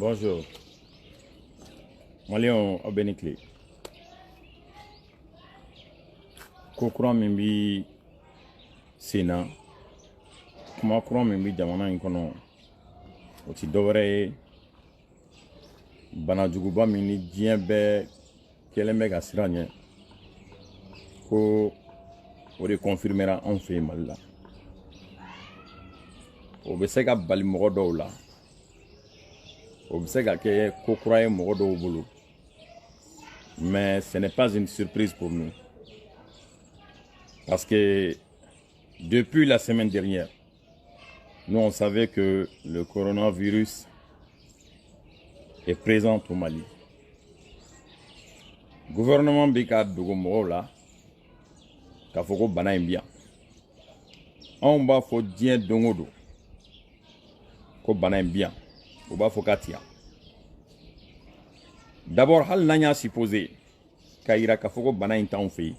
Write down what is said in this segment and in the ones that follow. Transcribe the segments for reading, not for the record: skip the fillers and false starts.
Bonjour. Malion Obenikli. Kokura min bi sena kuma kura min bi jamana in kɔnɔ o ti dɔwɛrɛ ye bana juguba min ni diɲɛ bɛɛ kɛlen bɛ ka siran ɲɛ ko o de confirmera anw fɛ yen Mali la. O bɛ se ka bali mɔgɔ dɔw la, o bɛ se ka kɛ ko kura ye mɔgɔ dɔw bolo, mais ce n'est pas une surprise pour nous. Parce que depuis la semaine dernière, nous on savait que le coronavirus est présent au Mali. Le gouvernement bika dogo mɔgɔw la k'a fɔ ko bana in bi yan. Anw b'a fɔ diɲɛ don o don ko bana in bi yan, o b'a fɔ k'a ti yan. D'abord hali n'an y'a supposé k'a yira k'a fɔ ko bana in t'anw fɛ yen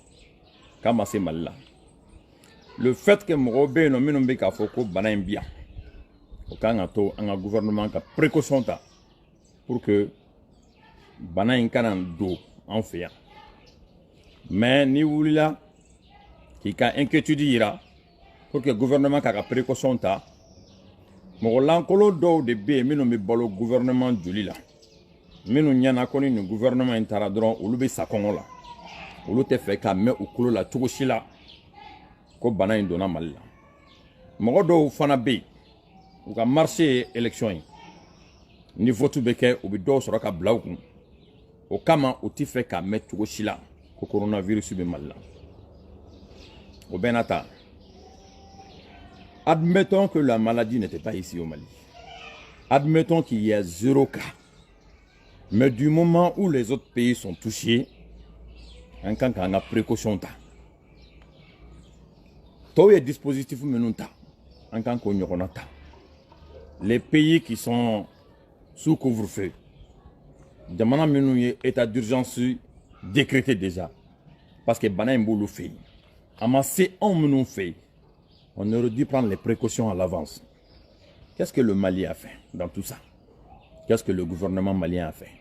k'a ma se Mali la. Le fait que mɔgɔw bɛ yen nɔ minnu bɛ k'a fɔ ko bana in bi yan, o kan ka to an ka gouvernement ka précaution ta pour que bana in kana don an fɛ yan. Mais ni wulila k'i ka inquiétude yira pour que gouvernement k'a ka précaution ta, mɔgɔ lankolon dɔw de bɛ yen minnu bɛ balo gouvernement joli la, minnu ɲɛna ko ni nin gouvernement in taara dɔrɔn olu bɛ sa kɔngɔ la, olu tɛ fɛ ka mɛn u tulo la cogo si la ko bana in donna Mali la. Mɔgɔ dɔw fana bɛ yen u ka marché ye élection ye, ni vote bɛ kɛ u bɛ dɔw sɔrɔ ka bila u kun, o kama u tɛ fɛ ka mɛn cogo si la ko coronavirus bɛ Mali la. O bɛɛ n'a ta, admettons que la maladie n'était pas ici au Mali. Admettons qu'il y a 0 cas. Mais du moment où les autres pays sont touchés, on a précaution. Tous les dispositifs les pays qui sont sous couvre-feu, état d'urgence décrété déjà. Parce que bana mbolo fait. Amassé en menon fait. On aurait dû prendre les précautions à l'avance. Qu'est-ce que le Mali a fait dans tout ça? Qu'est-ce que le gouvernement malien a fait?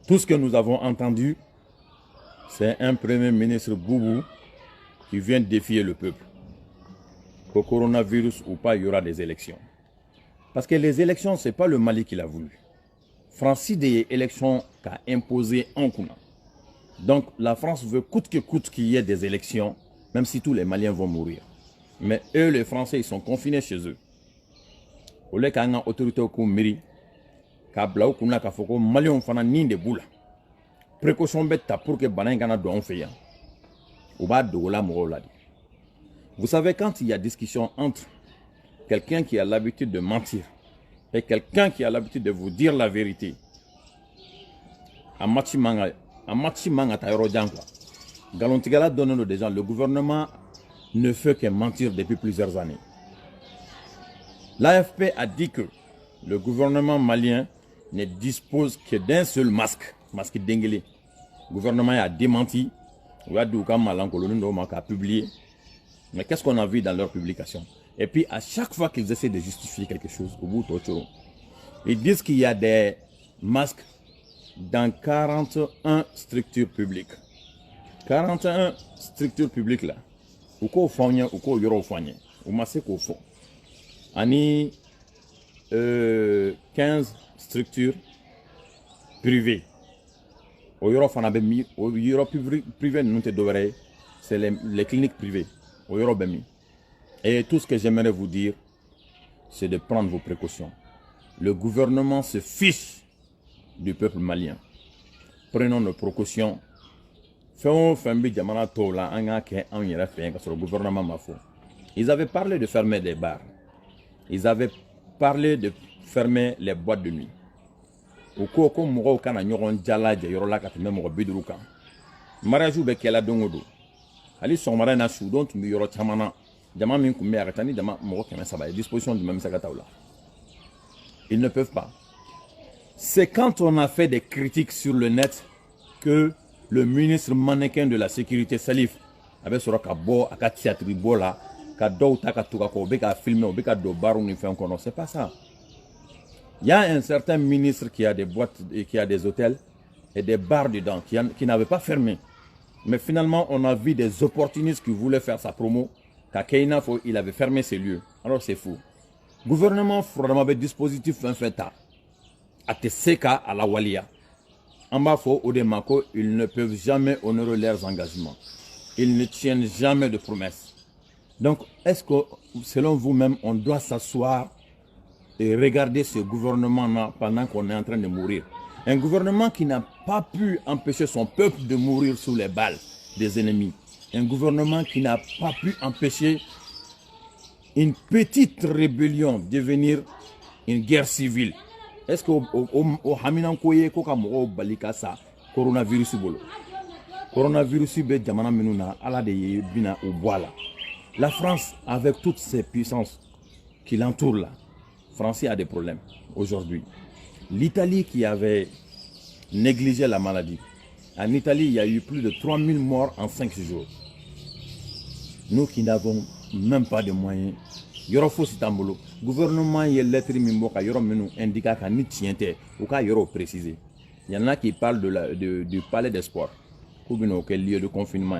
Tout ce que nous avons entendu, c'est un premier ministre Boubou qui vient défier le peuple. Qu'au coronavirus ou pas, il y aura des élections. Parce que les élections, ce n'est pas le Mali qui l'a voulu. France des élections qu'a imposé en Kouna. Donc la France veut coûte que coûte qu'il y ait des élections, même si tous les Maliens vont mourir. Mais eux, les Français, ils sont confinés chez eux. Au lieu qu'il y ait une autorité au mairie, kabla ou kuna ka foko Maliens fana ni de boula. Précaution bête pour que bana ngana do on fait ya. Ou ba do la mo la. Vous savez, quand il y a discussion entre quelqu'un qui a l'habitude de mentir et quelqu'un qui a l'habitude de vous dire la vérité, a matchi manga ta yoro quoi. Galontigala donne des gens, le gouvernement ne fait que mentir depuis plusieurs années. L'AFP a dit que le gouvernement malien ne dispose que d'un seul masque denguelé. Le gouvernement a démenti, a publié. Mais qu'est-ce qu'on a vu dans leur publication? Et puis à chaque fois qu'ils essaient de justifier quelque chose, au bout ils disent qu'il y a des masques dans 41 structures publiques. 41 structures publiques là. Ou ko fanya, ou ko yoro fanya. Ou masse ko fo. Ani 15 structures privées. Au yoro fana bemi, au yoro privé nous te devrait, c'est les cliniques privées. Au yoro bemi. Et tout ce que j'aimerais vous dire, c'est de prendre vos précautions. Le gouvernement se fiche du peuple malien. Prenons nos précautions. Le gouvernement m'a fait. Ils avaient parlé de fermer des bars. Ils avaient parlé de fermer les boîtes de nuit. Au cours où nous avons mariage be kela dongodo. Ali son marana soudon tu yoro chamana. Dama min kumbe agatani dama moko kema saba. Disposition du même sagataola. Ils ne peuvent pas. C'est quand on a fait des critiques sur le net que le ministre mannequin de la sécurité Salif avait sur Kabo, à Katsiatribola, Kado Takatuka, Beka filmé, Beka do Barou, c'est pas ça. Il y a un certain ministre qui a des boîtes et qui a des hôtels et des bars dedans, qui n'avait pas fermé. Mais finalement, on a vu des opportunistes qui voulaient faire sa promo. Qu'à Keina, il avait fermé ses lieux. Alors c'est fou. Gouvernement, vraiment, des dispositifs en fait à Teseka à la Walia. En bas, Odemako, ils ne peuvent jamais honorer leurs engagements. Ils ne tiennent jamais de promesses. Donc, est-ce que, selon vous-même, on doit s'asseoir et regarder ce gouvernement-là pendant qu'on est en train de mourir? Un gouvernement qui n'a pas pu empêcher son peuple de mourir sous les balles des ennemis. Un gouvernement qui n'a pas pu empêcher une petite rébellion devenir une guerre civile. Est-ce que au Haminan Koye Koka Moro Balika sa coronavirus bolo? Coronavirus be jamana minuna ala de bina au bois là. La France, avec toutes ses puissances qui l'entourent là, France a des problèmes aujourd'hui. L'Italie qui avait négligé la maladie. En Italie, il y a eu plus de 3000 morts en 5 jours. Nous qui n'avons même pas de moyens. Yorofo Sitambolo, gouvernement y est lettre mimboka yoro menu indica qu'à ni tiente ou qu'à yoro précisé. Il y en a qui parlent du palais des sports, ou quel lieu de confinement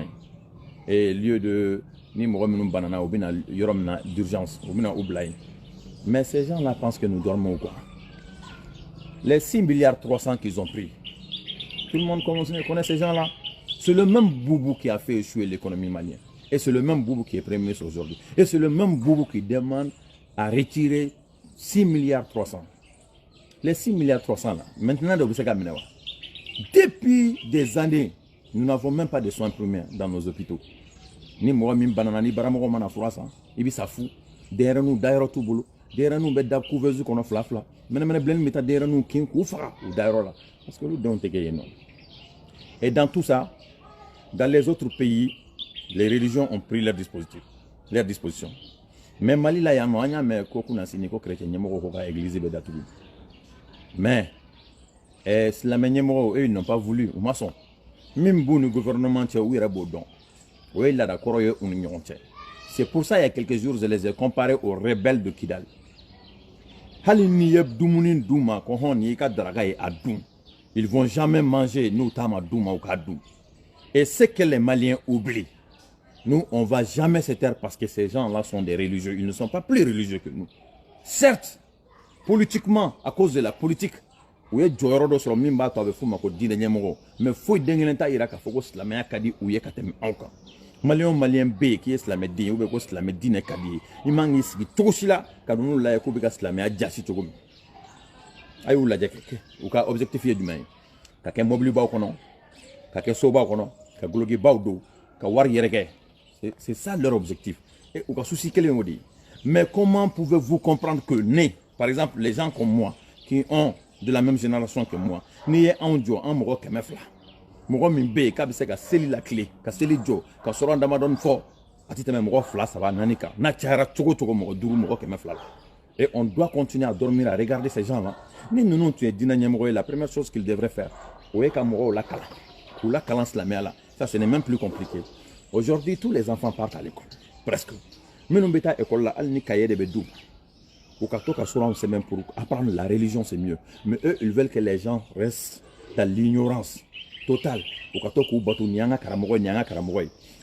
et lieu de ni menu banana ou bien yoromna d'urgence ou bien oublaï. Mais ces gens-là pensent que nous dormons ou quoi? Les 6 milliards 300 qu'ils ont pris, tout le monde connaît ces gens-là. C'est le même boubou qui a fait échouer l'économie malienne. Et c'est le même boubou qui est premier ministre aujourd'hui. Et c'est le même boubou qui demande à retirer 6 milliards 300. Les 6 milliards 300 là, maintenant, depuis des années, nous n'avons même pas de soins primaires dans nos hôpitaux. Ni moi, ni banana, ni baramogo mana froissa, ibi safu, derrière nous, d'ailleurs tout boulot, derrière nous, bedab couveuse qu'on a flafla. Maintenant, blen meta derrière nous, kin koufra, ou d'ailleurs là. Parce que nous devons te gagner non. Et dans tout ça, dans les autres pays, les religions ont pris leur disposition. Mais Mali là, il y a un mais koku na siniko chrétien, nyemo koka église bedatu. Mais eux, ils n'ont pas voulu, ou maçon. Même bon gouvernement tient où il y a bodon. Oui, il a d'accord, c'est pour ça il y a quelques jours, je les ai comparés aux rebelles de Kidal. Ils vont jamais manger nous tama douma ou kadou. Et ce que les Maliens oublient, nous on va jamais se taire parce que ces gens-là sont des religieux. Ils ne sont pas plus religieux que nous. Certes, politiquement, à cause de la politique, mais faut dengelenta iraka foko slamaya kadi ouye katem anka. Malien B qui est slamedi ou be slamedi ne kadi. Imangi sigi toshila kadunu la ko be slamaya jasi togum. Ayou la jekeke ou ka objectifier du main. Ka ke mobili ba kono, ka ke soba kono, ka glogi bawdo, ka war yereke. C'est ça leur objectif. Et ou ka souci quel est. Mais comment pouvez-vous comprendre que par exemple les gens comme moi qui ont de la même génération que moi, ni un jour un moro kemefla. Moro mimbe kabise ka seli la clé, ka seli jo, ka soran damadon fo. Atite même moro fla ça va nanika. Na tiara toko moro duru moro kemefla. Et on doit continuer à dormir, à regarder ces gens-là. Ni nous tu es dina moro, la première chose qu'ils devraient faire, oye ka moro la kala. Ou la kalance la mer là. Ça ce n'est même plus compliqué. Aujourd'hui tous les enfants partent à l'école, presque. Mais nous beta école là, al ni kaye de bedou. C'est même pour apprendre la religion, c'est mieux. Mais eux, ils veulent que les gens restent dans l'ignorance totale.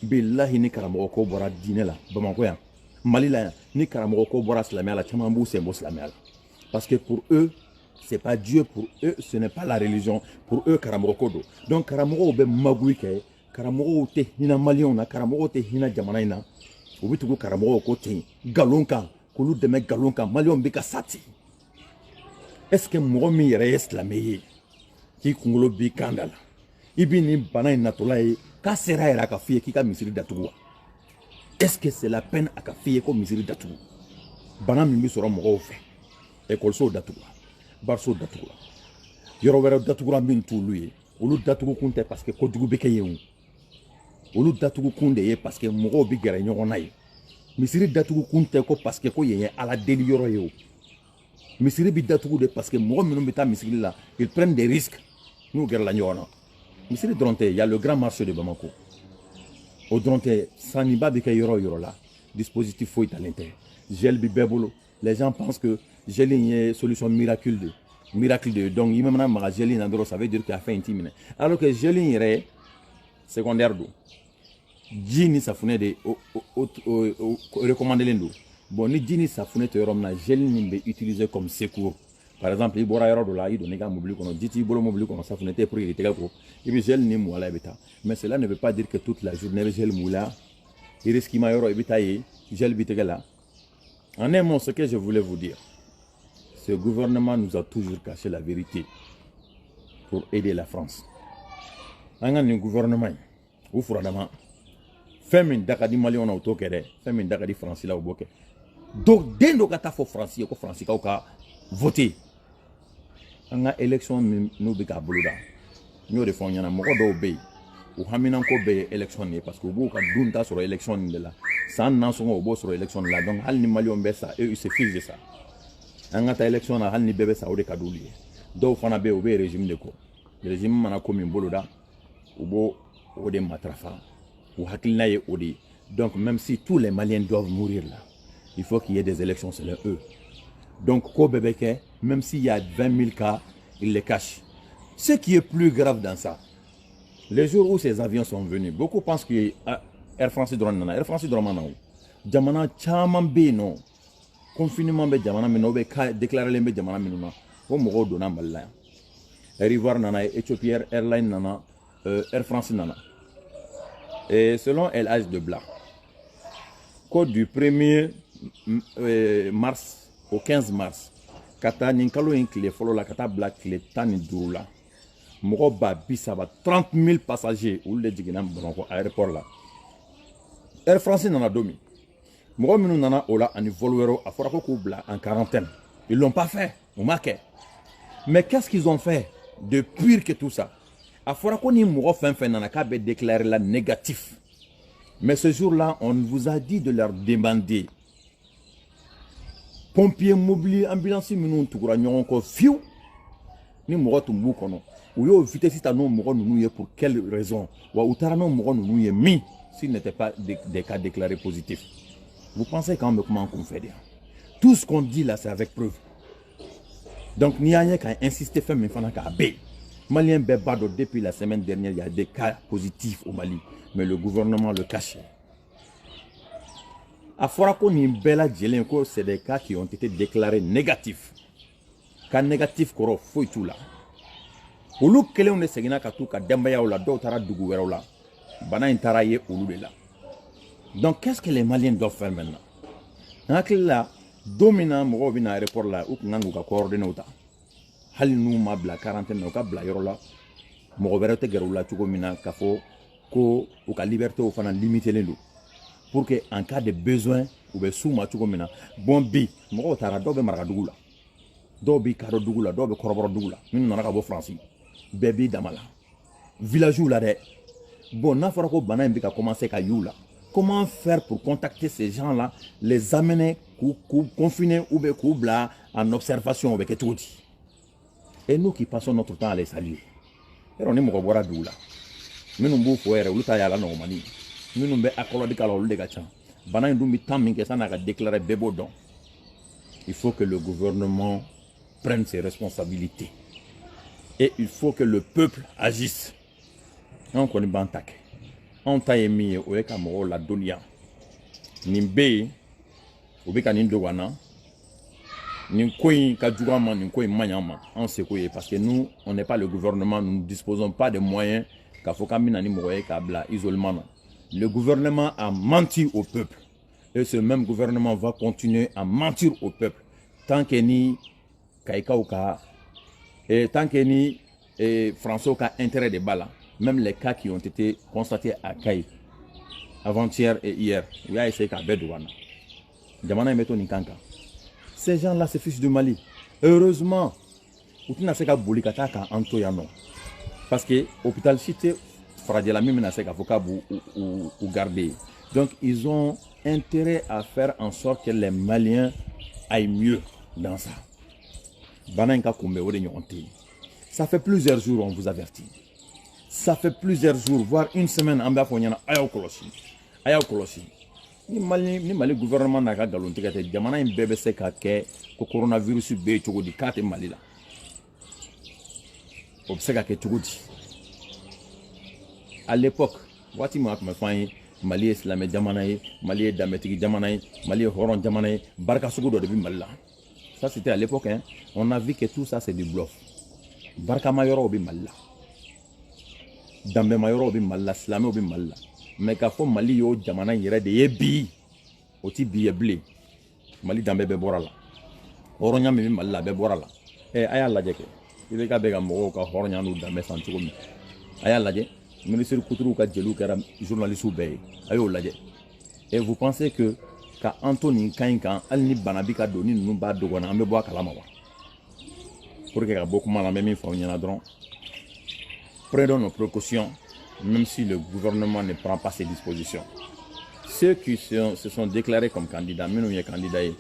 Billahi ni karamogo ko bora dîner là, Bamakoya. Malila ni karamogo ko bora slamia la chamambou c'est moslamia. Parce que pour eux, c'est pas Dieu, pour eux, ce n'est pas la religion. Pour eux, karamogo kodo. Donc karamogo be magouike, karamogo te hina malion na, karamogo te hina jamanaina. Ubitugo karamogo ko te galonka. Est-ce que Moumi reste la meilleure qui kungolo bi kandala ibini bana inatolaye ka sera era ka fie ki ka misiri datuwa? Est-ce que c'est la peine à ka fie ko misiri datuwa? Bana mi soro mo ofe école so datuwa barso datuwa yoro wera datuwa min tuluye olu datuwa kunte parce que ko dugu be kayewu olu datuwa kunde ye parce que mo bi gere nyogonaye. Misiri datugu kunte ko parce que ko yeye ala deli yoro yo. Misiri bi datugu de parce que mo minum bita misiri là, ils prennent des risques. Nous guerre la nyona. Misiri Dronte, il y a le grand marché de Bamako. Au Dronte, saniba bi ka yoro là. Dispositif faut à l'intérieur. Gel bi bebolo. Les gens pensent que gel une solution miracle de donc il même na gel in andro ça veut dire qu'il a fait intime alors que gel est secondaire do jini safune de recommander l'endo bon ni jini safune te rom na gel ni be utiliser comme secours. Par exemple, il y a des gens qui ont mobile, dit mobile, ça fait pour il y gel ni moula beta. Mais cela ne veut pas dire que toute la journée gel moula, il risque qu'il y ait gel bitégala. En un mot, ce que je voulais vous dire, ce gouvernement nous a toujours caché la vérité pour aider la France. Un gouvernement, ou fradama, fait min dakadi mali on a autokere, fait min dakadi français là au boké. Donc, dès que tu as fait français, ko français ka voter. Anga élection nous bika buluda nous de fond yana moko do be ou hamina ko be élection ni parce que bu ka dunta sur élection ni la san nan so ngo bo sur élection la donc hal ni malion be ça eux ils se fichent de ça anga ta élection na hal ni bebe ça o de kaduli do fana be o be régime de ko le régime mana ko min buluda ou bo o de matrafa ou hakilna ye o de donc même si tous les Maliens doivent mourir là il faut qu'il y ait des élections selon eux. Donc, même s'il y a 20 000 cas, il les cache. Ce qui est plus grave dans ça, les jours où ces avions sont venus, beaucoup pensent que Air France Drone, Air France Drone, Jamana Chaman Beno, confinement be Jamana Menobe, déclaré les Jamana Menuna, au Moro Dona Malaya. Air Ivoire Nana, Ethiopia Airline Nana, Air France Nana. Et selon l'âge de Blanc, code du 1er mars au 15 mars, kata ninkalo inkle folo la kata black le tani doula. Moko ba bisaba 30 000 passagers ou le digina bronco aéroport là. Air France nana domi. Moko minu nana ola ani volwero a fora ko bla en quarantaine. Ils l'ont pas fait, on marqué. Mais qu'est-ce qu'ils ont fait de pire que tout ça? A fora ko ni moko fin nana ka be déclarer la négatif. Mais ce jour-là, on vous a dit de leur demander. Pompiers mobiles, ambulanciers, nous tukura nyon ko fiu ni moko tumbu kono. Ou yo vitesse ta non moko nous pour quelle raison? Ou utara non moko nous mi s'il n'était pas des cas déclarés positifs. Vous pensez quand même comment on fait? Tout ce qu'on dit là, c'est avec preuve. Donc n'y a rien qu'à insister faire mais fana ka bé. Malien bebado depuis la semaine dernière, il y a des cas positifs au Mali, mais le gouvernement le cachait. A Forako Nimbela Djelenko, c'est des cas qui ont été déclarés négatifs. Cas négatifs, koro foi tout là. Olu kele on segina ka tout ka dembaya ola do tara dugu wera ola. Bana intara ye olu de là. Donc qu'est-ce que les Maliens doivent faire maintenant? Là, domina mo bina aéroport là ou ngangu ka coordonner ota. Hal nu mabla quarantaine no ka bla yoro la. Mo bere te geru la tugo mina ka fo ko ou ka liberté ou fana limiter les loups. Pour que en cas de besoin ou be souma tugo mina bon bi mo tara do be maraka dugu la. Do bi karo dugu la do be koroboro dugu la. Minu nana ka bo France. Bébé damala. Village là de bon na fara ko bana mbi ka commencer ka youla. Comment faire pour contacter ces gens-là, les amener, confiner ou bien en observation avec tout dit. Et nous qui passons notre temps à les saluer. Et on est mon gars d'oula. Nous nous bouffons et nous taillons la normanie. Nous nous mettons à coller de calor de gachan. Bana nous mettons minke ça n'a déclaré bébo don. Il faut que le gouvernement prenne ses responsabilités. Et il faut que le peuple agisse. On connaît bantak. On t'a émis au Ekamoro la Donia. Nimbe, au Bekanindowana, Ninkoi Kadjurama, Ninkoi Mayama, on sait quoi, parce que nous, on n'est pas le gouvernement, nous ne disposons pas de moyens Kafokaminani Moé Kabla, isolement. Le gouvernement a menti au peuple. Et ce même gouvernement va continuer à mentir au peuple. Tant que ni Kaikaoka, et tant que ni François a intérêt de balas. Même les cas qui ont été constatés à Kaï, avant-hier et hier, il y a essayé qu'à Bedouana. Ces gens-là, c'est fils du Mali. Heureusement, il y a des Boulikata Antoyano. Parce que l'hôpital cité, Fradjela même n'a pas ou garder. Donc, ils ont intérêt à faire en sorte que les Maliens aillent mieux dans ça. Ça fait plusieurs jours, on vous avertit. Ça fait plusieurs jours, voire une semaine, en bas, Ayaw Kolosi. ni Mali gouvernement n'a ka galon tigɛ tɛ jamana in bɛɛ bɛ se ka kɛ ko coronavirus bɛ yen cogo di k'a tɛ Mali la o bɛ se ka kɛ cogo di à l'époque waati min a tun bɛ fɔ an ye Mali ye silamɛ jamana ye Mali ye danbɛtigi jamana ye Mali ye hɔrɔn jamana ye barika sugu dɔ de bɛ Mali la ça c'était à l'époque hein. On a vu que tout ça c'est du bluff barikama yɔrɔw bɛ Mali la danbɛma yɔrɔw bɛ Mali la silamɛw bɛ Mali la mais k'a fɔ Mali y'o jamana yɛrɛ de ye bi o ti bi ye bilen Mali danbɛ bɛɛ bɔra la hɔrɔnya min bɛ Mali la a bɛɛ bɔra la a y'a lajɛ kɛ IBK bɛ ka mɔgɔw ka hɔrɔnya n'u danbɛ san cogo min a y'a lajɛ ministre Couturew ka jeliw kɛra journalistes bɛɛ ye a y'o lajɛ et vous pensez que ka an to nin kan in kan hali ni bana bi ka don ni ninnu b'a dogo na an bɛ bɔ a kalama wa pour que ka bɔ kuma la an bɛ min fɔ aw ɲɛna dɔrɔn prenons nos précautions même si le gouvernement ne prend pas ses dispositions. Ceux qui se sont déclarés comme candidats, minnu ye candidats ye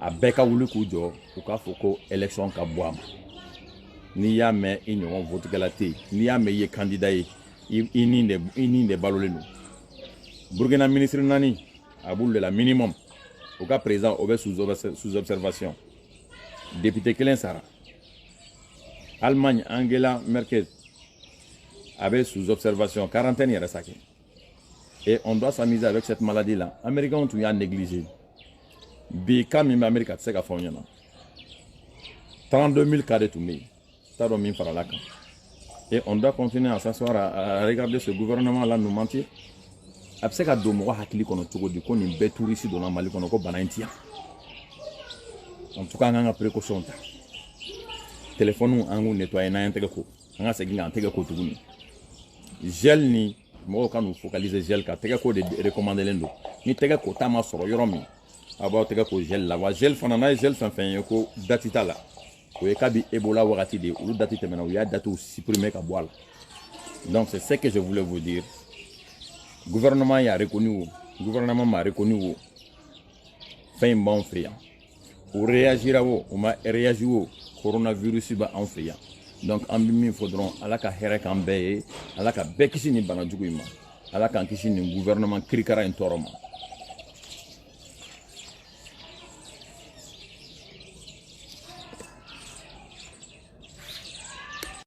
a bɛɛ ka wuli k'u jɔ u k'a fɔ ko élection ka bɔ a ma n'i y'a mɛn i ɲɔgɔn votikɛla tɛ yen n'i y'a mɛn i ye candidat ye i ni de balolen don Burkina ministre naani a b'olu de la minimum u ka président o bɛ sous observation député kelen sara Allemagne Angela Merkel avait sous observation quarantaine yɛrɛ sa kɛ et on doit s'amuser avec cette maladie là américains tun y'a négligé bi cas min bɛ Amérique a tɛ se ka fɔ aw ɲɛna 32 000 cas de tun bɛ yen t'a dɔn min farala kan et on doit continuer à s'asseoir à regarder ce gouvernement là nous mentir a bɛ se ka don mɔgɔ hakili kɔnɔ cogo di ko nin bɛɛ touriste donna Mali kɔnɔ ko bana in ti yan en tout cas an k'an ka précaution ta téléphone an k'u nettoyer n'an y'an tɛgɛ ko an ka segin k'an tɛgɛ ko tuguni gel ni mɔgɔw ka n'u focaliser gel kan tɛgɛ ko de recommandelen don ni tɛgɛ ko ta ma sɔrɔ yɔrɔ min a b'aw tɛgɛ ko gel la wa gel fana n'a ye gel fɛn fɛn ye ko date t'a la o ye kabi Ebola wagati de ye olu date tɛmɛna u y'a datew supprimer ka bɔ a la donc c'est ce que je voulais vous dire gouvernement y'a reconnu o gouvernement m'a reconnu o fɛn in b'anw fɛ yan o réagira o o ma réagi o coronavirus b'anw fɛ yan donc an bɛ min fɔ dɔrɔn ala ka hɛrɛ k'an bɛɛ ye ala ka bɛɛ kisi nin bana jugu in ma ala k'an kisi nin gouvernement kirikara in tɔɔrɔ ma